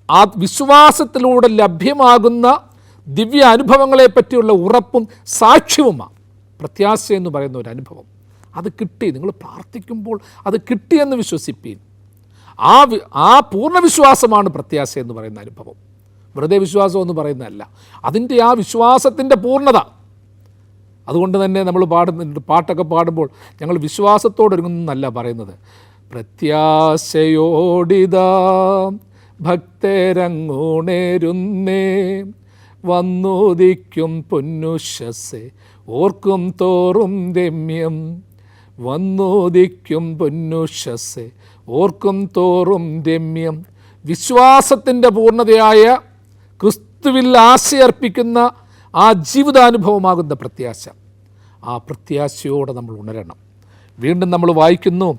S1: ആ വിശ്വാസത്തിലൂടെ ലഭ്യമാകുന്ന ദിവ്യ അനുഭവങ്ങളെ പറ്റിയുള്ള ഉറപ്പും സാക്ഷ്യവുമാണ് പ്രത്യാശ എന്ന് പറയുന്ന ഒരു അനുഭവം. അത് കിട്ടി, നിങ്ങൾ പ്രാർത്ഥിക്കുമ്പോൾ അത് കിട്ടിയെന്ന് വിശ്വസിപ്പീൻ. ആ പൂർണ്ണ വിശ്വാസമാണ് പ്രത്യാശ എന്ന് പറയുന്ന അനുഭവം. വെറുതെ വിശ്വാസം എന്ന് പറയുന്നതല്ല, അതിൻ്റെ ആ വിശ്വാസത്തിൻ്റെ പൂർണ്ണത. അതുകൊണ്ട് തന്നെ നമ്മൾ പാട്ടൊക്കെ പാടുമ്പോൾ ഞങ്ങൾ വിശ്വാസത്തോടൊരുങ്ങുന്നല്ല പറയുന്നത്. പ്രത്യാശയോടിതാ ഭക്തരങ്ങുണരുന്നേ, വന്നുദിക്കും പൊന്നുഷസ്സെ ഓർക്കും തോറും രമ്യം. വന്നുദിക്കും പൊന്നുഷസ്സെ ഓർക്കും തോറും രമ്യം. വിശ്വാസത്തിൻ്റെ പൂർണ്ണതയായ ക്രിസ്തുവിൽ ആശയർപ്പിക്കുന്ന ആ ജീവിതാനുഭവമാകുന്ന പ്രത്യാശ. ആ പ്രത്യാശയോടെ നമ്മൾ ഉണരണം. വീണ്ടും നമ്മൾ വായിക്കുന്നു,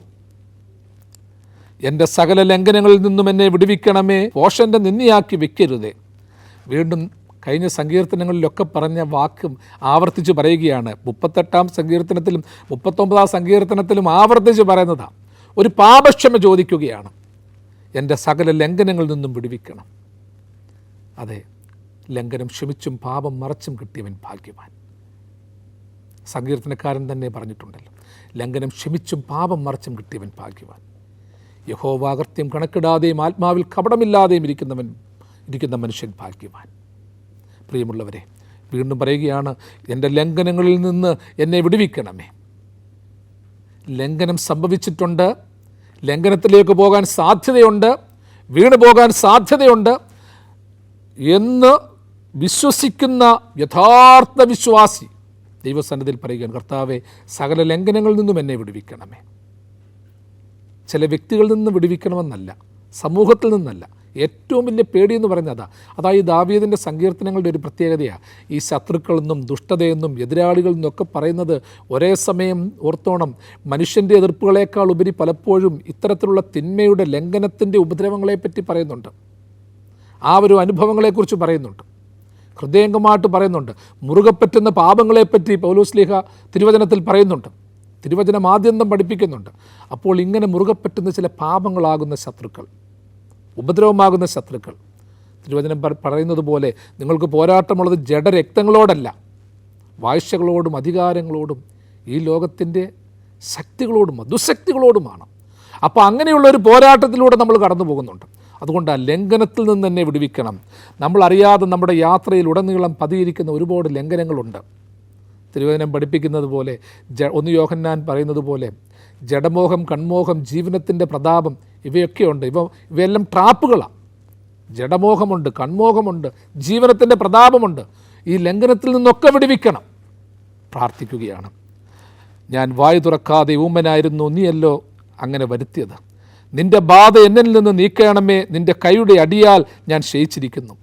S1: എൻ്റെ സകല ലംഘനങ്ങളിൽ നിന്നും എന്നെ വിടുവിക്കണമേ, പോഷൻ്റെ നിന്നയാക്കി വെക്കരുതേ. വീണ്ടും കഴിഞ്ഞ സങ്കീർത്തനങ്ങളിലൊക്കെ പറഞ്ഞ വാക്കും ആവർത്തിച്ച് പറയുകയാണ്. 38-ാം സങ്കീർത്തനത്തിലും 39-ാം സങ്കീർത്തനത്തിലും ആവർത്തിച്ച് പറയുന്നതാണ്. ഒരു പാപക്ഷമ ചോദിക്കുകയാണ്, എൻ്റെ സകല ലംഘനങ്ങളിൽ നിന്നും വിടുവിക്കണം. അതെ, ലംഘനം ക്ഷമിച്ചും പാപം മറച്ചും കിട്ടിയവൻ ഭാഗ്യവാൻ. സങ്കീർത്തനക്കാരൻ തന്നെ പറഞ്ഞിട്ടുണ്ടല്ലോ, ലംഘനം ക്ഷമിച്ചും പാപം മറച്ചും കിട്ടിയവൻ ഭാഗ്യവാൻ. യഹോവാകൃത്യം കണക്കിടാതെയും ആത്മാവിൽ കപടമില്ലാതെയും ഇരിക്കുന്ന മനുഷ്യൻ ഭാഗ്യവാൻ. പ്രിയമുള്ളവരെ, വീണ്ടും പറയുകയാണ്, എൻ്റെ ലംഘനങ്ങളിൽ നിന്ന് എന്നെ വിടുവിക്കണമേ. ലംഘനം സംഭവിച്ചിട്ടുണ്ട്, ലംഘനത്തിലേക്ക് പോകാൻ സാധ്യതയുണ്ട്, വീണു പോകാൻ സാധ്യതയുണ്ട് എന്ന് വിശ്വസിക്കുന്ന യഥാർത്ഥ വിശ്വാസി ദൈവസന്നിധിയിൽ പറയുകയാണ്, കർത്താവേ, സകല ലംഘനങ്ങളിൽ നിന്നും എന്നെ വിടുവിക്കണമേ. ചില വ്യക്തികളിൽ നിന്ന് വിടുവിക്കണമെന്നല്ല, സമൂഹത്തിൽ നിന്നല്ല. ഏറ്റവും വലിയ പേടിയെന്ന് പറയുന്നത് അതായത് ദാവീദിൻ്റെ സങ്കീർത്തനങ്ങളുടെ ഒരു പ്രത്യേകതയാണ്. ഈ ശത്രുക്കളെന്നും ദുഷ്ടതയെന്നും എതിരാളികളിൽ നിന്നൊക്കെ പറയുന്നത് ഒരേ സമയം ഓർത്തോണം, മനുഷ്യൻ്റെ എതിർപ്പുകളേക്കാൾ ഉപരി പലപ്പോഴും ഇത്തരത്തിലുള്ള തിന്മയുടെ ലംഘനത്തിൻ്റെ ഉപദ്രവങ്ങളെപ്പറ്റി പറയുന്നുണ്ട്. ആ ഒരു അനുഭവങ്ങളെക്കുറിച്ച് പറയുന്നുണ്ട്, ഹൃദയംഗമായിട്ട് പറയുന്നുണ്ട്. മുറുകെ പറ്റുന്ന പാപങ്ങളെപ്പറ്റി പൗലോസ്ലീഹ തിരുവചനത്തിൽ പറയുന്നുണ്ട്, തിരുവചനം ആദ്യന്തം പഠിപ്പിക്കുന്നുണ്ട്. അപ്പോൾ ഇങ്ങനെ മുറുകെ പറ്റുന്ന ചില പാപങ്ങളാകുന്ന ശത്രുക്കൾ, ഉപദ്രവമാകുന്ന ശത്രുക്കൾ, തിരുവചനം പറയുന്നത് പോലെ നിങ്ങൾക്ക് പോരാട്ടമുള്ളത് ജഡരക്തങ്ങളോടല്ല, വാഴ്ചകളോടും അധികാരങ്ങളോടും ഈ ലോകത്തിൻ്റെ ശക്തികളോടും ദുശക്തികളോടുമാണ്. അപ്പോൾ അങ്ങനെയുള്ള ഒരു പോരാട്ടത്തിലൂടെ നമ്മൾ കടന്നു പോകുന്നുണ്ട്. അതുകൊണ്ട് ആ ലംഘനത്തിൽ നിന്ന് തന്നെ വിടുവിക്കണം. നമ്മളറിയാതെ നമ്മുടെ യാത്രയിൽ ഉടനീളം പതിയിരിക്കുന്ന ഒരുപാട് ലംഘനങ്ങളുണ്ട്. തിരുവചനം പഠിപ്പിക്കുന്നത് പോലെ 1 യോഹന്നാൻ പറയുന്നത് പോലെ ജഡമോഹം, കൺമോഹം, ജീവനത്തിൻ്റെ പ്രതാപം ഇവയൊക്കെയുണ്ട്. ഇവയെല്ലാം ട്രാപ്പുകളാണ്. ജഡമോഹമുണ്ട്, കൺമോഹമുണ്ട്, ജീവനത്തിൻ്റെ പ്രതാപമുണ്ട്. ഈ ലംഘനത്തിൽ നിന്നൊക്കെ വിടുവിക്കണം. പ്രാർത്ഥിക്കുകയാണ്, ഞാൻ വായു തുറക്കാതെ ഊമനായിരുന്നു, നീയല്ലോ അങ്ങനെ വരുത്തിയത്. നിൻ്റെ ബാധ എന്നിൽ നിന്ന് നീക്കണമേ, നിൻ്റെ കൈയുടെ അടിയാൽ ഞാൻ ക്ഷയിച്ചിരിക്കുന്നു.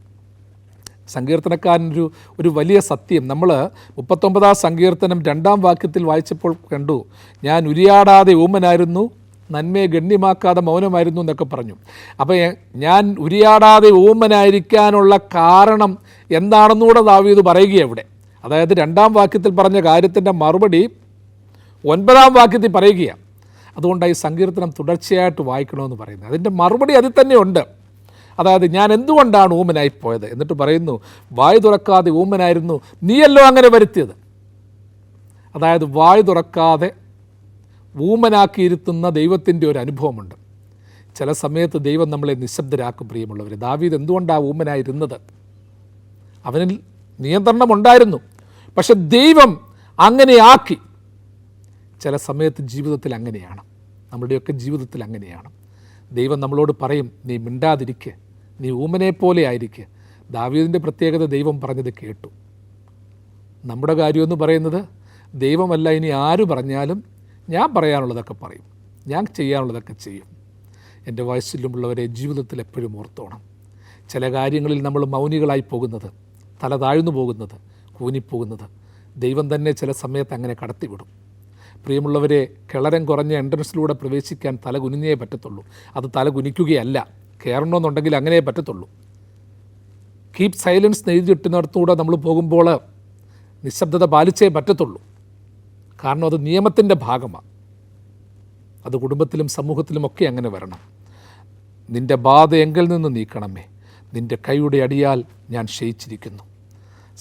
S1: സങ്കീർത്തനക്കാരനൊരു വലിയ സത്യം നമ്മൾ 39-ാം സങ്കീർത്തനം 2-ാം വാക്യത്തിൽ വായിച്ചപ്പോൾ കണ്ടു. ഞാൻ ഉരിയാടാതെ ഊമനായിരുന്നു, നന്മയെ ഗണ്യമാക്കാതെ മൗനമായിരുന്നു എന്നൊക്കെ പറഞ്ഞു. അപ്പോൾ ഞാൻ ഉരിയാടാതെ ഊമനായിരിക്കാനുള്ള കാരണം എന്താണെന്നുകൂടെ ദാവീദ് പറയുകയാണ് ഇവിടെ. അതായത് 2-ാം വാക്യത്തിൽ പറഞ്ഞ കാര്യത്തിൻ്റെ മറുപടി 9-ാം വാക്യത്തിൽ പറയുകയാണ്. അതുകൊണ്ടാണ് ഈ സങ്കീർത്തനം തുടർച്ചയായിട്ട് വായിക്കണമെന്ന് പറയുന്നത്. അതിൻ്റെ മറുപടി അതിൽ തന്നെ ഉണ്ട്. അതായത് ഞാൻ എന്തുകൊണ്ടാണ് ഊമനായിപ്പോയത് എന്നിട്ട് പറയുന്നു, വായ് തുറക്കാതെ ഊമനായിരുന്നു, നീയല്ലോ അങ്ങനെ വരുത്തിയത്. അതായത് വായ് തുറക്കാതെ ഊമനാക്കിയിരുത്തുന്ന ദൈവത്തിൻ്റെ ഒരു അനുഭവമുണ്ട്. ചില സമയത്ത് ദൈവം നമ്മളെ നിശബ്ദരാക്കും. പ്രിയമുള്ളവർ, ദാവീദ് എന്തുകൊണ്ടാണ് ഊമനായിരുന്നത്? അവനിൽ നിയന്ത്രണമുണ്ടായിരുന്നു, പക്ഷെ ദൈവം അങ്ങനെ ആക്കി. ചില സമയത്ത് ജീവിതത്തിൽ അങ്ങനെയാണ്, നമ്മുടെയൊക്കെ ജീവിതത്തിൽ അങ്ങനെയാണ്. ദൈവം നമ്മളോട് പറയും, നീ മിണ്ടാതിരിക്കുക, നീ ഊമനെ പോലെ ആയിരിക്കുക. ദാവീദിൻ്റെ പ്രത്യേകത ദൈവം പറഞ്ഞത് കേട്ടു. നമ്മുടെ കാര്യമെന്ന് പറയുന്നത് ദൈവമല്ല, ഇനി ആര് പറഞ്ഞാലും ഞാൻ പറയാനുള്ളതൊക്കെ പറയും, ഞാൻ ചെയ്യാനുള്ളതൊക്കെ ചെയ്യും. എൻ്റെ വയസ്സിലുമുള്ളവരെ ജീവിതത്തിൽ എപ്പോഴും ഓർത്തോണം. ചില കാര്യങ്ങളിൽ നമ്മൾ മൗനികളായി പോകുന്നത്, തല താഴ്ന്നു പോകുന്നത്, കൂനിപ്പോകുന്നത് ദൈവം തന്നെ ചില സമയത്ത് അങ്ങനെ കടത്തിവിടും. പ്രിയമുള്ളവരെ, കിളരം കുറഞ്ഞ എൻട്രൻസിലൂടെ പ്രവേശിക്കാൻ തല കുനിഞ്ഞേ പറ്റത്തുള്ളൂ. അത് തല കുനിക്കുകയല്ല, കയറണമെന്നുണ്ടെങ്കിൽ അങ്ങനെ പറ്റത്തുള്ളൂ. കീപ് സൈലൻസ് എഴുതിയിട്ടിനടുത്തൂടെ നമ്മൾ പോകുമ്പോൾ നിശബ്ദത പാലിച്ചേ പറ്റത്തുള്ളൂ. കാരണം അത് നിയമത്തിൻ്റെ ഭാഗമാണ്. അത് കുടുംബത്തിലും സമൂഹത്തിലുമൊക്കെ അങ്ങനെ വരണം. നിൻ്റെ ബാധ എങ്കിൽ നിന്ന് നീക്കണമേ, നിൻ്റെ കൈയുടെ അടിയാൽ ഞാൻ ക്ഷയിച്ചിരിക്കുന്നു.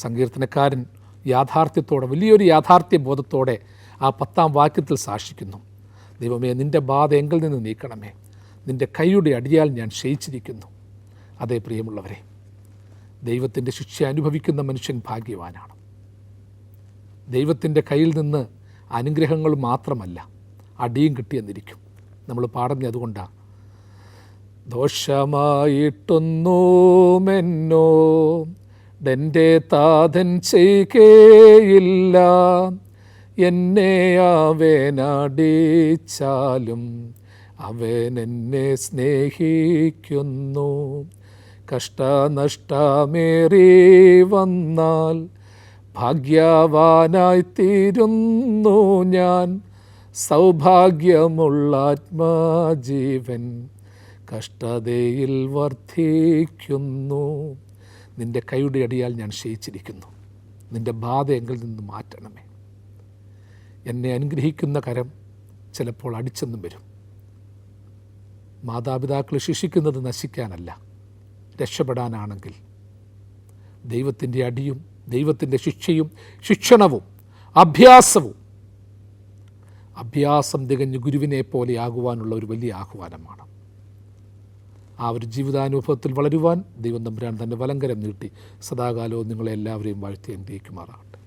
S1: സങ്കീർത്തനക്കാരൻ യാഥാർത്ഥ്യത്തോടെ, വലിയൊരു യാഥാർത്ഥ്യ ബോധത്തോടെ ആ 10-ാം വാക്യത്തിൽ സാക്ഷിക്കുന്നു. ദൈവമേ, നിൻ്റെ ബാധ എങ്കിൽ നിന്ന് നീക്കണമേ, നിൻ്റെ കൈയുടെ അടിയാൽ ഞാൻ ക്ഷയിച്ചിരിക്കുന്നു. അതേ പ്രിയമുള്ളവരെ, ദൈവത്തിൻ്റെ ശിക്ഷ അനുഭവിക്കുന്ന മനുഷ്യൻ ഭാഗ്യവാനാണ്. ദൈവത്തിൻ്റെ കയ്യിൽ നിന്ന് അനുഗ്രഹങ്ങൾ മാത്രമല്ല, അടിയും കിട്ടിയെന്നിരിക്കും. നമ്മൾ പാടുന്നത് അതുകൊണ്ടാണ്. ദോഷമായിട്ടൊന്നുമെന്നോ എൻ്റെ താതൻ ചെയ്യുകയില്ല, എന്നെ അവനടിച്ചാലും അവൻ എന്നെ സ്നേഹിക്കുന്നു. കഷ്ടനഷ്ടമേറി വന്നാൽ ഭാഗ്യവാനായിത്തീരുന്നു ഞാൻ. സൗഭാഗ്യമുള്ള ആത്മജീവൻ കഷ്ടതയിൽ വർദ്ധിക്കുന്നു. നിൻ്റെ കൈയുടെ അടിയാൽ ഞാൻ ക്ഷയിച്ചിരിക്കുന്നു, നിൻ്റെ ബാധ എങ്കിൽ നിന്ന് മാറ്റണമേ. എന്നെ അനുഗ്രഹിക്കുന്ന കരം ചിലപ്പോൾ അടിച്ചെന്നും വരും. മാതാപിതാക്കൾ ശിക്ഷിക്കുന്നത് നശിക്കാനല്ല, രക്ഷപ്പെടാനാണെങ്കിൽ ദൈവത്തിൻ്റെ അടിയും ദൈവത്തിൻ്റെ ശിക്ഷയും ശിക്ഷണവും അഭ്യാസം തികഞ്ഞ് ഗുരുവിനെ പോലെ ആകുവാനുള്ള ഒരു വലിയ ആഹ്വാനമാണ്. ആ ഒരു ജീവിതാനുഭവത്തിൽ വളരുവാൻ ദൈവം തമ്പുരാൻ തൻ്റെ വലങ്കരം നീട്ടി സദാകാലവും നിങ്ങളെല്ലാവരെയും വാഴ്ത്തി അനുഗ്രഹിക്കുമാറാകട്ടെ.